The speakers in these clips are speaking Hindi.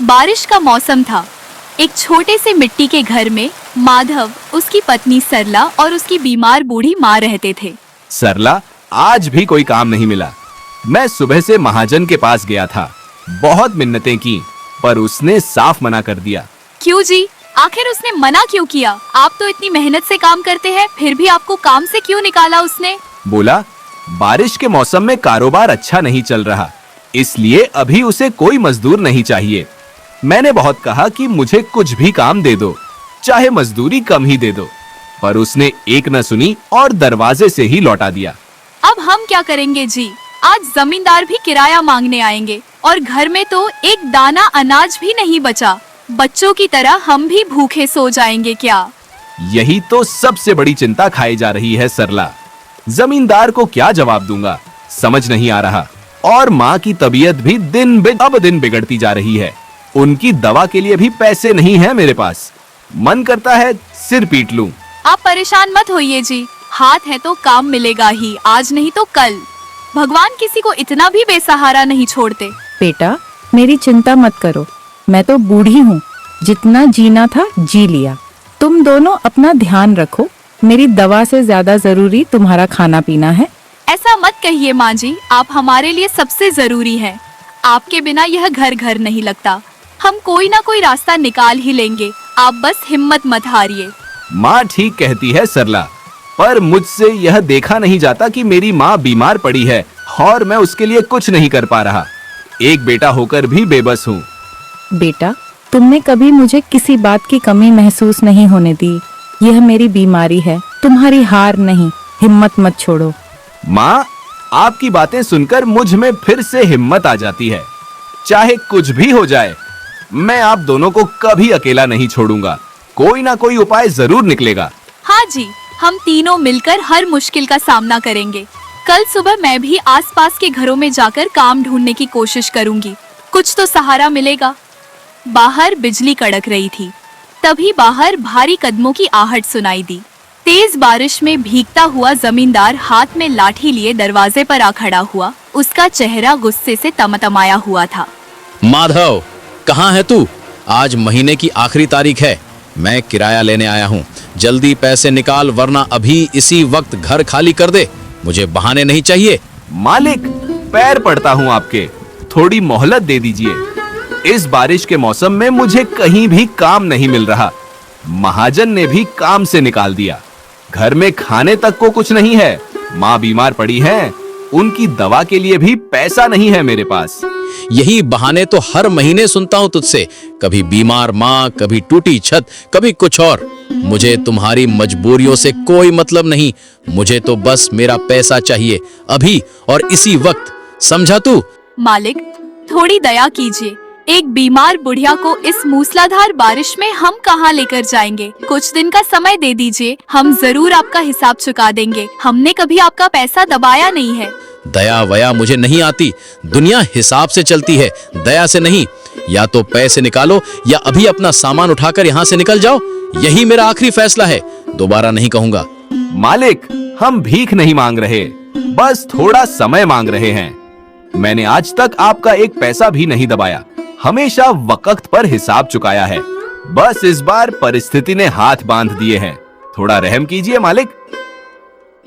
बारिश का मौसम था। एक छोटे से मिट्टी के घर में माधव, उसकी पत्नी सरला और उसकी बीमार बूढ़ी माँ रहते थे। सरला, आज भी कोई काम नहीं मिला। मैं सुबह से महाजन के पास गया था, बहुत मिन्नतें की, पर उसने साफ मना कर दिया। क्यों जी? आखिर उसने मना क्यों किया? आप तो इतनी मेहनत से काम करते हैं, फिर भी आपको काम से क्यों निकाला उसने? बोला, बारिश के मौसम में कारोबार अच्छा नहीं चल रहा, इसलिए अभी उसे कोई मजदूर नहीं चाहिए। मैंने बहुत कहा कि मुझे कुछ भी काम दे दो, चाहे मजदूरी कम ही दे दो, पर उसने एक न सुनी और दरवाजे से ही लौटा दिया। अब हम क्या करेंगे जी? आज जमींदार भी किराया मांगने आएंगे और घर में तो एक दाना अनाज भी नहीं बचा। बच्चों की तरह हम भी भूखे सो जाएंगे क्या? यही तो सबसे बड़ी चिंता खाई जा रही है सरला। जमींदार को क्या जवाब दूंगा, समझ नहीं आ रहा। और माँ की तबीयत भी दिन बिगड़ती जा रही है। उनकी दवा के लिए भी पैसे नहीं है मेरे पास। मन करता है सिर पीट लूं। आप परेशान मत होइए जी, हाथ है तो काम मिलेगा ही, आज नहीं तो कल। भगवान किसी को इतना भी बेसहारा नहीं छोड़ते। बेटा, मेरी चिंता मत करो, मैं तो बूढ़ी हूँ, जितना जीना था जी लिया। तुम दोनों अपना ध्यान रखो, मेरी दवा से ज्यादा जरूरी तुम्हारा खाना पीना है। ऐसा मत कहिए माँ जी, आप हमारे लिए सबसे जरूरी हैं। आपके बिना यह घर घर नहीं लगता। हम कोई ना कोई रास्ता निकाल ही लेंगे, आप बस हिम्मत मत हारिए। माँ ठीक कहती है सरला, पर मुझसे यह देखा नहीं जाता कि मेरी माँ बीमार पड़ी है और मैं उसके लिए कुछ नहीं कर पा रहा। एक बेटा होकर भी बेबस हूँ। बेटा, तुमने कभी मुझे किसी बात की कमी महसूस नहीं होने दी। यह मेरी बीमारी है, तुम्हारी हार नहीं। हिम्मत मत छोड़ो। माँ, आपकी बातें सुनकर मुझ में फिर से हिम्मत आ जाती है। चाहे कुछ भी हो जाए, मैं आप दोनों को कभी अकेला नहीं छोड़ूंगा। कोई ना कोई उपाय जरूर निकलेगा। हाँ जी, हम तीनों मिलकर हर मुश्किल का सामना करेंगे। कल सुबह मैं भी आसपास के घरों में जाकर काम ढूंढने की कोशिश करूंगी, कुछ तो सहारा मिलेगा। बाहर बिजली कड़क रही थी, तभी बाहर भारी कदमों की आहट सुनाई दी। तेज बारिश में भीगता हुआ जमींदार हाथ में लाठी लिए दरवाजे पर आ खड़ा हुआ। उसका चेहरा गुस्से से तमतमाया हुआ था। माधव, कहाँ है तू? आज महीने की आखिरी तारीख है। मैं किराया लेने आया हूँ, जल्दी पैसे निकाल, वरना अभी इसी वक्त घर खाली कर दे। मुझे बहाने नहीं चाहिए। मालिक, पैर पड़ता हूँ आपके, थोड़ी मोहलत दे दीजिए। इस बारिश के मौसम में मुझे कहीं भी काम नहीं मिल रहा। महाजन ने भी काम से निकाल दिया। घर में खाने तक को कुछ नहीं है। माँ बीमार पड़ी है, उनकी दवा के लिए भी पैसा नहीं है मेरे पास। यही बहाने तो हर महीने सुनता हूँ तुझसे। कभी बीमार माँ, कभी टूटी छत, कभी कुछ और। मुझे तुम्हारी मजबूरियों से कोई मतलब नहीं। मुझे तो बस मेरा पैसा चाहिए, अभी और इसी वक्त। समझा तू? मालिक, थोड़ी दया कीजिए। एक बीमार बुढ़िया को इस मूसलाधार बारिश में हम कहाँ लेकर जाएंगे? कुछ दिन का समय दे दीजिए, हम जरूर आपका हिसाब चुका देंगे। हमने कभी आपका पैसा दबाया नहीं है। दया वया मुझे नहीं आती। दुनिया हिसाब से चलती है, दया से नहीं। या तो पैसे निकालो या अभी अपना सामान उठाकर यहाँ से निकल जाओ। यही मेरा आखिरी फैसला है, दोबारा नहीं कहूँगा। मालिक, हम भीख नहीं मांग रहे, बस थोड़ा समय मांग रहे हैं। मैंने आज तक आपका एक पैसा भी नहीं दबाया, हमेशा वक्त पर हिसाब चुकाया है। बस इस बार परिस्थिति ने हाथ बांध दिए हैं, थोड़ा रहम कीजिए मालिक।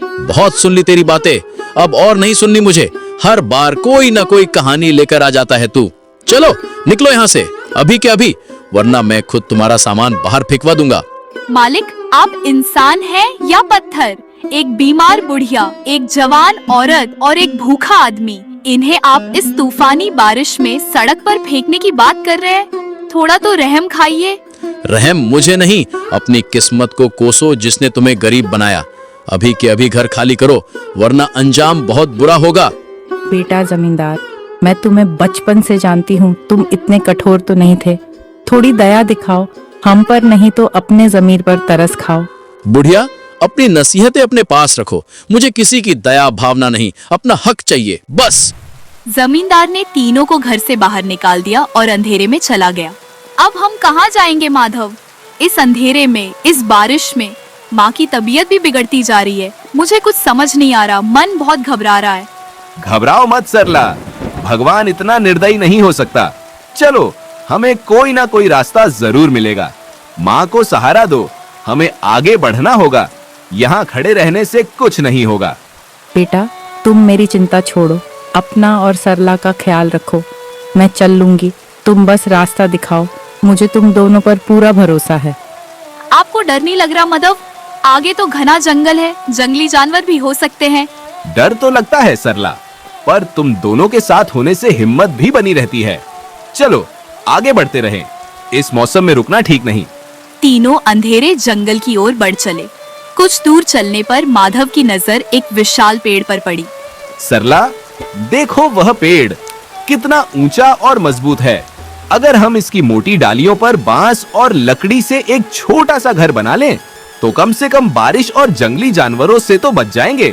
बहुत सुन ली तेरी बातें, अब और नहीं सुननी मुझे। हर बार कोई ना कोई कहानी लेकर आ जाता है तू। चलो निकलो यहाँ से, अभी के अभी, वरना मैं खुद तुम्हारा सामान बाहर फेंकवा दूंगा। मालिक, आप इंसान हैं या पत्थर? एक बीमार बुढ़िया, एक जवान औरत और एक भूखा आदमी, इन्हें आप इस तूफानी बारिश में सड़क पर फेंकने की बात कर रहे हैं? थोड़ा तो रहम खाइए। रहम मुझे नहीं, अपनी किस्मत को कोसो जिसने तुम्हें गरीब बनाया। अभी के अभी घर खाली करो, वरना अंजाम बहुत बुरा होगा। बेटा जमींदार, मैं तुम्हें बचपन से जानती हूँ, तुम इतने कठोर तो नहीं थे। थोड़ी दया दिखाओ, हम पर नहीं तो अपने जमीर पर तरस खाओ। बुढ़िया, अपनी नसीहतें अपने पास रखो। मुझे किसी की दया भावना नहीं, अपना हक चाहिए बस। जमींदार ने तीनों को घर से बाहर निकाल दिया और अंधेरे में चला गया। अब हम कहाँ जाएंगे माधव? इस अंधेरे में, इस बारिश में माँ की तबीयत भी बिगड़ती जा रही है। मुझे कुछ समझ नहीं आ रहा, मन बहुत घबरा रहा है। घबराओ मत सरला, भगवान इतना निर्दयी नहीं हो सकता। चलो हमें कोई ना कोई रास्ता जरूर मिलेगा। माँ को सहारा दो, हमें आगे बढ़ना होगा। यहाँ खड़े रहने से कुछ नहीं होगा। बेटा, तुम मेरी चिंता छोड़ो, अपना और सरला का ख्याल रखो। मैं चल लूंगी, तुम बस रास्ता दिखाओ। मुझे तुम दोनों पर पूरा भरोसा है। आपको डर नहीं लग रहा माधव? आगे तो घना जंगल है, जंगली जानवर भी हो सकते हैं। डर तो लगता है सरला, पर तुम दोनों के साथ होने से हिम्मत भी बनी रहती है। चलो आगे बढ़ते रहें, इस मौसम में रुकना ठीक नहीं। तीनों अंधेरे जंगल की ओर बढ़ चले। कुछ दूर चलने पर माधव की नजर एक विशाल पेड़ पर पड़ी। सरला, देखो वह पेड़ कितना ऊंचा और मजबूत है। अगर हम इसकी मोटी डालियों पर बांस और लकड़ी से एक छोटा सा घर बना लें, तो कम से कम बारिश और जंगली जानवरों से तो बच जाएंगे।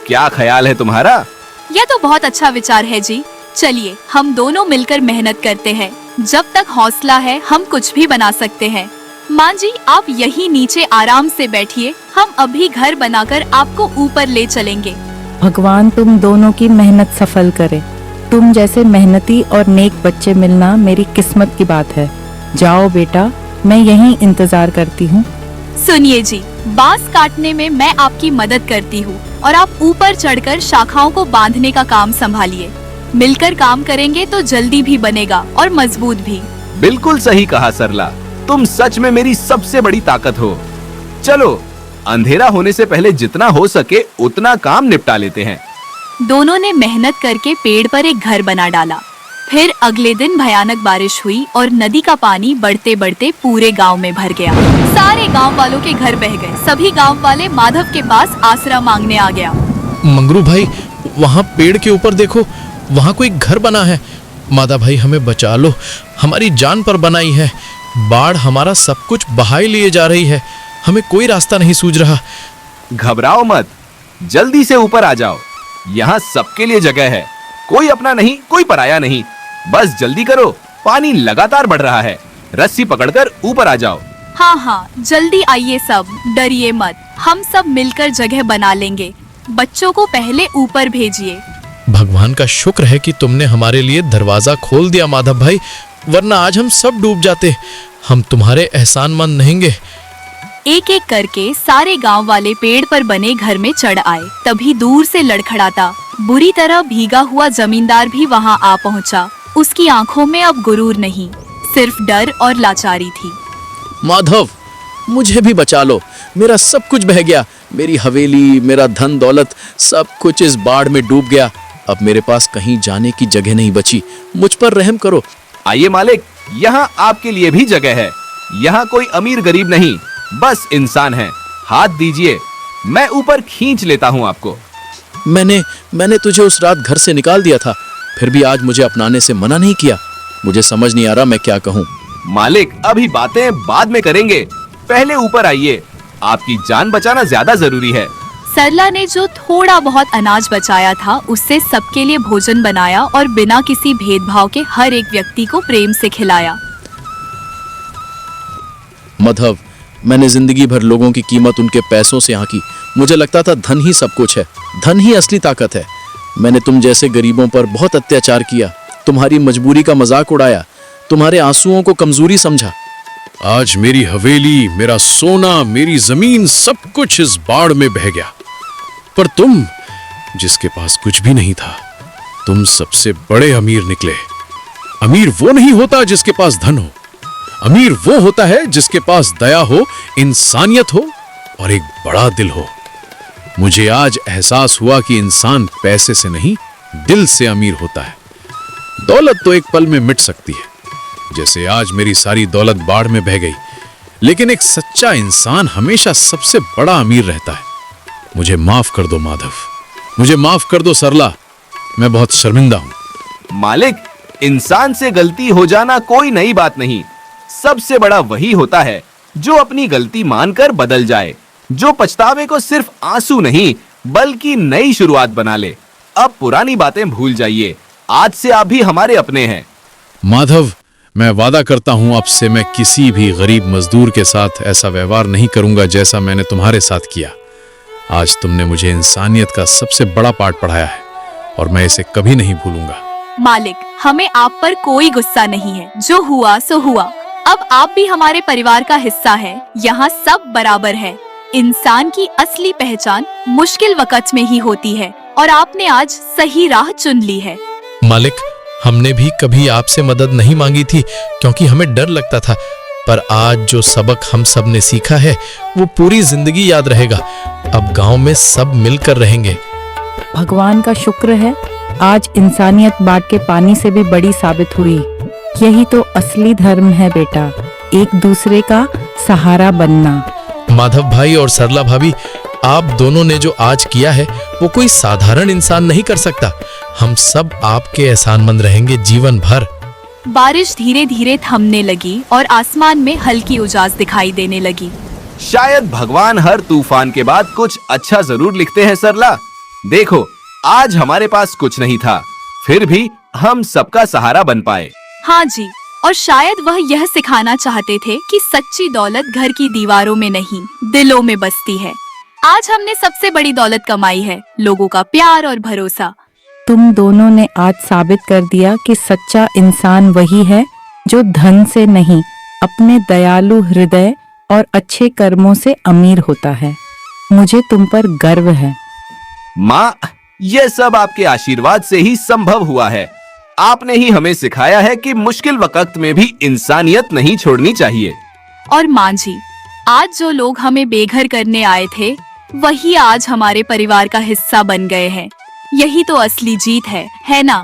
क्या ख्याल है तुम्हारा? यह तो बहुत अच्छा विचार है जी। चलिए हम दोनों मिलकर मेहनत करते हैं। जब तक हौसला है हम कुछ भी बना सकते हैं। माँ जी, आप यहीं नीचे आराम से बैठिए, हम अभी घर बनाकर आपको ऊपर ले चलेंगे। भगवान तुम दोनों की मेहनत सफल करे। तुम जैसे मेहनती और नेक बच्चे मिलना मेरी किस्मत की बात है। जाओ बेटा, मैं यहीं इंतजार करती हूँ। सुनिए जी, बांस काटने में मैं आपकी मदद करती हूँ और आप ऊपर चढ़कर शाखाओं को बांधने का काम संभालिए। मिलकर काम करेंगे तो जल्दी भी बनेगा और मजबूत भी। बिल्कुल सही कहा सरला, तुम सच में मेरी सबसे बड़ी ताकत हो। चलो अंधेरा होने से पहले जितना हो सके उतना काम निपटा लेते हैं। दोनों ने मेहनत करके पेड़ पर एक घर बना डाला। फिर अगले दिन भयानक बारिश हुई और नदी का पानी बढ़ते बढ़ते पूरे गांव में भर गया। सारे गांव वालों के घर बह गए। सभी गांव वाले माधव के पास आसरा मांगने आ गया। मंगरू भाई, वहाँ पेड़ के ऊपर देखो, वहाँ कोई घर बना है। माधा भाई, हमें बचा लो, हमारी जान पर बनाई है। बाढ़ हमारा सब कुछ बहाई लिए जा रही है, हमें कोई रास्ता नहीं सूझ रहा। घबराओ मत, जल्दी से ऊपर आ जाओ। यहाँ सबके लिए जगह है, कोई अपना नहीं, कोई पराया नहीं। बस जल्दी करो, पानी लगातार बढ़ रहा है। रस्सी पकड़कर ऊपर आ जाओ। हाँ हाँ, जल्दी आइए सब, डरिए मत, हम सब मिलकर जगह बना लेंगे। बच्चों को पहले ऊपर भेजिए। भगवान का शुक्र है कि तुमने हमारे लिए दरवाजा खोल दिया माधव भाई, वरना आज हम सब डूब जाते। हम तुम्हारे एहसानमंद रहेंगे। एक एक करके सारे गांव वाले पेड़ पर बने घर में चढ़ आए। तभी दूर से लड़खड़ाता बुरी तरह भीगा हुआ जमींदार भी वहां आ पहुंचा। उसकी आंखों में अब गुरूर नहीं, सिर्फ डर और लाचारी थी। माधव, मुझे भी बचा लो, मेरा सब कुछ बह गया। मेरी हवेली, मेरा धन दौलत, सब कुछ इस बाढ़ में डूब गया। अब मेरे पास कहीं जाने की जगह नहीं बची, मुझ पर रहम करो। आइए मालिक, यहाँ आपके लिए भी जगह है। यहाँ कोई अमीर गरीब नहीं, बस इंसान है। हाथ दीजिए, मैं ऊपर खींच लेता हूँ आपको। मैंने तुझे उस रात घर से निकाल दिया था, फिर भी आज मुझे अपनाने से मना नहीं किया। मुझे समझ नहीं आ रहा मैं क्या कहूँ। मालिक, अभी बातें बाद में करेंगे, पहले ऊपर आइए। आपकी जान बचाना ज्यादा जरूरी है। सरला ने जो थोड़ा बहुत अनाज बचाया था उससे सबके लिए भोजन बनाया और बिना किसी भेदभाव के हर एक व्यक्ति को प्रेम से खिलाया। माधव, मैंने जिंदगी भर लोगों की कीमत उनके पैसों से आंकी। मुझे लगता था धन ही सब कुछ है, धन ही असली ताकत है। मैंने तुम जैसे गरीबों पर बहुत अत्याचार किया, तुम्हारी मजबूरी का मजाक उड़ाया, तुम्हारे आंसुओं को कमजोरी समझा। आज मेरी हवेली, मेरा सोना, मेरी जमीन, सब कुछ इस बाढ़ में बह गया। पर तुम, जिसके पास कुछ भी नहीं था, तुम सबसे बड़े अमीर निकले। अमीर वो नहीं होता जिसके पास धन हो, अमीर वो होता है जिसके पास दया हो, इंसानियत हो और एक बड़ा दिल हो। मुझे आज एहसास हुआ कि इंसान पैसे से नहीं, दिल से अमीर होता है। दौलत तो एक पल में मिट सकती है, जैसे आज मेरी सारी दौलत बाढ़ में बह गई, लेकिन एक सच्चा इंसान हमेशा सबसे बड़ा अमीर रहता है। मुझे माफ कर दो माधव, मुझे माफ कर दो सरला, मैं बहुत शर्मिंदा हूं। मालिक, इंसान से गलती हो जाना कोई नई बात नहीं। सबसे बड़ा वही होता है जो अपनी गलती मानकर बदल जाए, जो पछतावे को सिर्फ आंसू नहीं बल्कि नई शुरुआत बना ले। अब पुरानी बातें भूल जाइए, आज से आप भी हमारे अपने हैं। माधव, मैं वादा करता हूं आपसे, मैं किसी भी गरीब मजदूर के साथ ऐसा व्यवहार नहीं करूंगा जैसा मैंने तुम्हारे साथ किया। आज तुमने मुझे इंसानियत का सबसे बड़ा पाठ पढ़ाया है और मैं इसे कभी नहीं भूलूंगा। मालिक, हमें आप पर कोई गुस्सा नहीं है। जो हुआ सो हुआ। अब आप भी हमारे परिवार का हिस्सा है। यहाँ सब बराबर है। इंसान की असली पहचान मुश्किल वक्त में ही होती है और आपने आज सही राह चुन ली है। मालिक, हमने भी कभी आपसे मदद नहीं मांगी थी क्योंकि हमें डर लगता था, पर आज जो सबक हम सब ने सीखा है वो पूरी जिंदगी याद रहेगा। अब गांव में सब मिलकर रहेंगे। भगवान का शुक्र है, आज इंसानियत बांट के पानी से भी बड़ी साबित हुई। यही तो असली धर्म है बेटा, एक दूसरे का सहारा बनना। माधव भाई और सरला भाभी, आप दोनों ने जो आज किया है वो कोई साधारण इंसान नहीं कर सकता। हम सब आपके एहसानमंद रहेंगे जीवन भर। बारिश धीरे धीरे थमने लगी और आसमान में हल्की उजास दिखाई देने लगी। शायद भगवान हर तूफान के बाद कुछ अच्छा जरूर लिखते हैं सरला। देखो, आज हमारे पास कुछ नहीं था, फिर भी हम सबका सहारा बन पाए। हाँ जी, और शायद वह यह सिखाना चाहते थे कि सच्ची दौलत घर की दीवारों में नहीं, दिलों में बसती है। आज हमने सबसे बड़ी दौलत कमाई है, लोगों का प्यार और भरोसा। तुम दोनों ने आज साबित कर दिया कि सच्चा इंसान वही है जो धन से नहीं, अपने दयालु हृदय और अच्छे कर्मों से अमीर होता है। मुझे तुम पर गर्व है। माँ, यह सब आपके आशीर्वाद से ही संभव हुआ है। आपने ही हमें सिखाया है कि मुश्किल वक्त में भी इंसानियत नहीं छोड़नी चाहिए। और माँ जी, आज जो लोग हमें बेघर करने आए थे, वही आज हमारे परिवार का हिस्सा बन गए हैं। यही तो असली जीत है ना?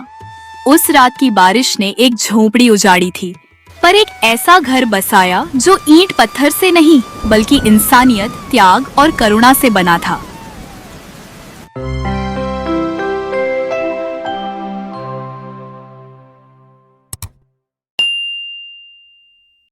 उस रात की बारिश ने एक झोपड़ी उजाड़ी थी, पर एक ऐसा घर बसाया जो ईंट पत्थर से नहीं, बल्कि इंसानियत, त्याग और करुणा से बना था।